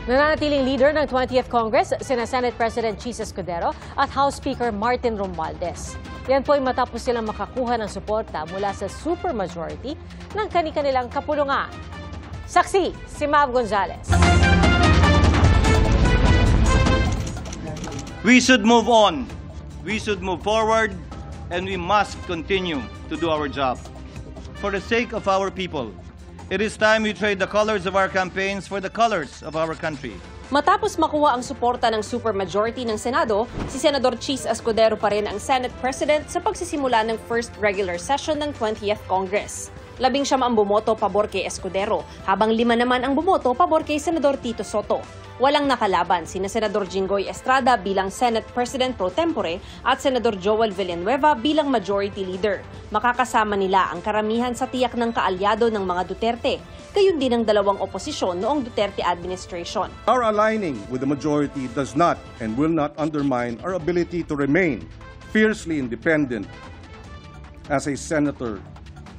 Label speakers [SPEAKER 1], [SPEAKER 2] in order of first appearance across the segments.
[SPEAKER 1] Nananatiling leader ng 20th Congress, sina Senate President Chis Escudero at House Speaker Martin Romualdez. Yan po ay matapos silang makakuha ng suporta mula sa supermajority ng kani-kanilang kapulungan. Saksi, si Mav Gonzalez.
[SPEAKER 2] We should move on. We should move forward, and we must continue to do our job. For the sake of our people, it is time we trade the colors of our campaigns for the colors of our country.
[SPEAKER 3] Matapos makuha ang suporta ng supermajority ng Senado, si Senador Chis Escudero pa rin ang Senate President sa pagsisimula ng first regular session ng 20th Congress. 19 ang bumoto pabor kay Escudero, habang 5 naman ang bumoto pabor kay Senador Tito Soto. Walang nakalaban sina Senador Jinggoy Estrada bilang Senate President pro tempore at Senador Joel Villanueva bilang Majority Leader. Makakasama nila ang karamihan sa tiyak ng kaalyado ng mga Duterte, gayon din ang dalawang oposisyon noong Duterte administration.
[SPEAKER 4] Our aligning with the majority does not and will not undermine our ability to remain fiercely independent as a senator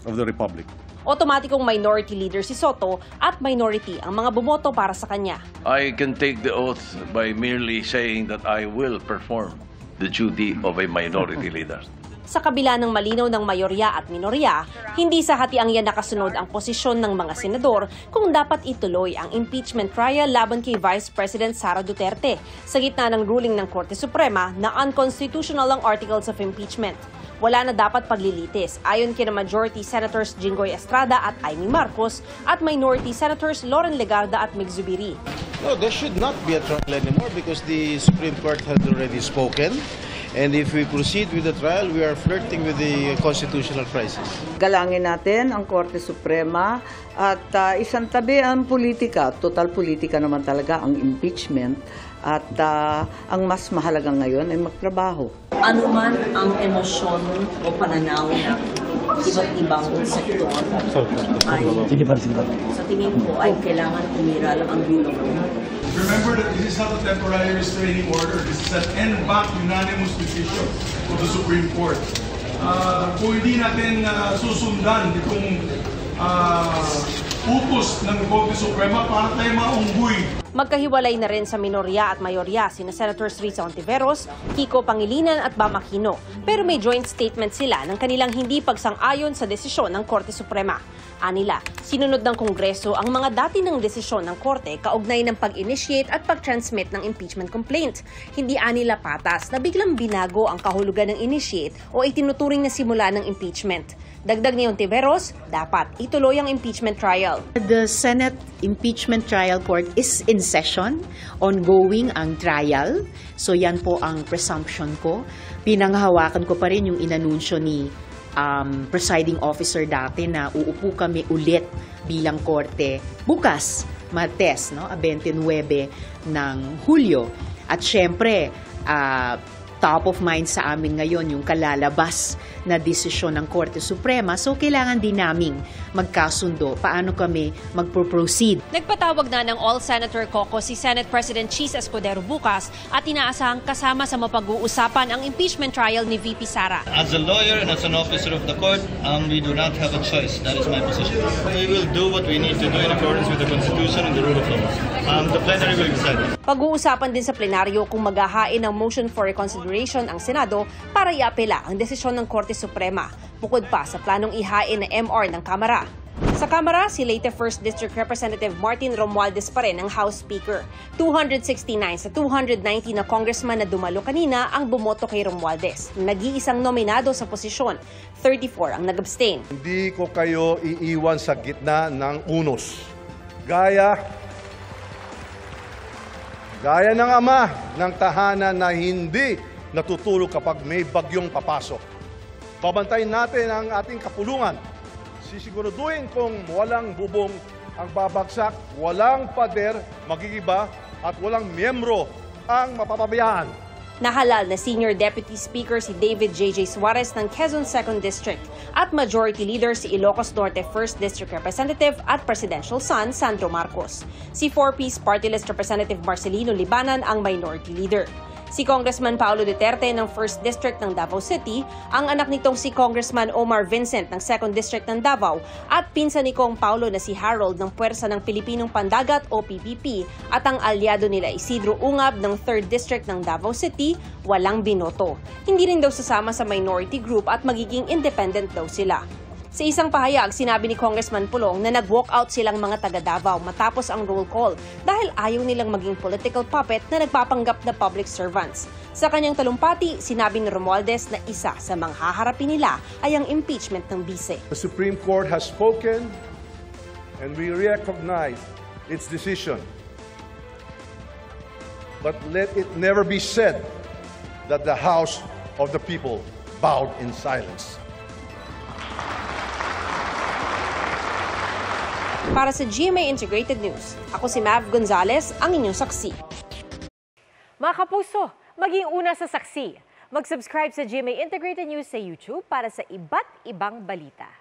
[SPEAKER 4] of the Republic.
[SPEAKER 3] Otomatikong minority leader si Soto at minority ang mga bumoto para sa kanya.
[SPEAKER 5] I can take the oath by merely saying that I will perform the duty of a minority leader.
[SPEAKER 3] Sa kabila ng malinaw ng mayorya at minorya, hindi sa hatiang yan nakasunod ang posisyon ng mga senador kung dapat ituloy ang impeachment trial laban kay Vice President Sara Duterte sa gitna ng ruling ng Korte Suprema na unconstitutional ang articles of impeachment. Wala na dapat paglilitis ayon kina Majority Senators Jinggoy Estrada at Amy Marcos at Minority Senators Loren Legarda at Mig Zubiri.
[SPEAKER 6] No, there should not be a trial anymore because the Supreme Court has already spoken. And if we proceed with the trial, we are flirting with the constitutional crisis.
[SPEAKER 7] Galangin natin ang Korte Suprema at isang tabi ang politika. Total politika naman talaga ang impeachment. At ang mas mahalaga ngayon ay magtrabaho.
[SPEAKER 8] Ano man ang emosyon o pananaw ng iba't ibang sektor ay sa tingin ko ay kailangan umiral ang gulo.
[SPEAKER 9] Remember that this is not a temporary restraining order. This is an en banc unanimous decision of the Supreme Court. Kung hindi natin susundan itong utos ng Korte Suprema, para tayo maunggoy.
[SPEAKER 3] Magkahiwalay na rin sa minorya at mayorya sina Senators Risa Ontiveros, Kiko Pangilinan at Bam Aquino. Pero may joint statement sila ng kanilang hindi pagsang-ayon sa desisyon ng Korte Suprema. Anila, sinunod ng Kongreso ang mga dati ng desisyon ng Korte kaugnay ng pag-initiate at pag-transmit ng impeachment complaint. Hindi anila patas na biglang binago ang kahulugan ng initiate o itinuturing na simula ng impeachment. Dagdag ni Ontiveros, dapat ituloy ang impeachment trial.
[SPEAKER 10] The Senate Impeachment Trial Court is in session, ongoing ang trial. So yan po ang presumption ko. Pinanghahawakan ko pa rin yung inanunsyo ni presiding officer dati na uupo kami ulit bilang korte bukas, Martes, no? 29 ng Hulyo. At syempre, top of mind sa amin ngayon yung kalalabas na desisyon ng Korte Suprema. So, kailangan din naming magkasundo paano kami magpo-proceed.
[SPEAKER 3] Nagpatawag na ng All-Senator Caucus si Senate President Chis Escudero bukas at inaasahang kasama sa mapag-uusapan ang impeachment trial ni VP Sara.
[SPEAKER 2] As a lawyer and as an officer of the court, we do not have a choice. That is my position. We will do what we need to do in accordance with the Constitution and the rule of law. The plenary will decide.
[SPEAKER 3] Pag-uusapan din sa plenaryo kung maghahain ng motion for reconsideration ang Senado para iapela ang desisyon ng Korte Suprema, bukod pa sa planong ihain na MR ng Kamara. Sa Kamara, si Leyte 1st District Representative Martin Romualdez pa rin ang House Speaker. 269 sa 290 na congressman na dumalo kanina ang bumoto kay Romualdez. Nag-iisang nominado sa posisyon, 34 ang nag-abstain.
[SPEAKER 4] Hindi ko kayo iiwan sa gitna ng unos. Gaya ng ama ng tahanan na hindi natutulog kapag may bagyong papasok. Babantayin natin ang ating kapulungan. Sisiguraduhin kung walang bubong ang babagsak, walang pader, magigiba, at walang miyembro ang mapapabayaan.
[SPEAKER 3] Nahalal na Senior Deputy Speaker si David J.J. Suarez ng Quezon 2nd District at Majority Leader si Ilocos Norte 1st District Representative at Presidential son Sandro Marcos. Si 4Ps Party List Representative Marcelino Libanan ang Minority Leader. Si Congressman Paulo Duterte ng 1st District ng Davao City, ang anak nitong si Congressman Omar Vincent ng 2nd District ng Davao at pinsan ni Kong Paulo na si Harold ng Puwersa ng Pilipinong Pandagat o PPP at ang alyado nila Isidro Ungab ng 3rd District ng Davao City walang binoto. Hindi rin daw sasama sa minority group at magiging independent daw sila. Sa isang pahayag, sinabi ni Congressman Pulong na nag-walkout silang mga taga Davao matapos ang roll call dahil ayaw nilang maging political puppet na nagpapanggap na public servants. Sa kanyang talumpati, sinabi ni Romualdez na isa sa mga haharapin nila ay ang impeachment ng bise.
[SPEAKER 4] The Supreme Court has spoken and we recognize its decision. But let it never be said that the House of the People bowed in silence.
[SPEAKER 3] Para sa GMA Integrated News, ako si Mav Gonzalez, ang inyong saksi.
[SPEAKER 1] Mga kapuso, maging una sa saksi. Mag-subscribe sa GMA Integrated News sa YouTube para sa iba't ibang balita.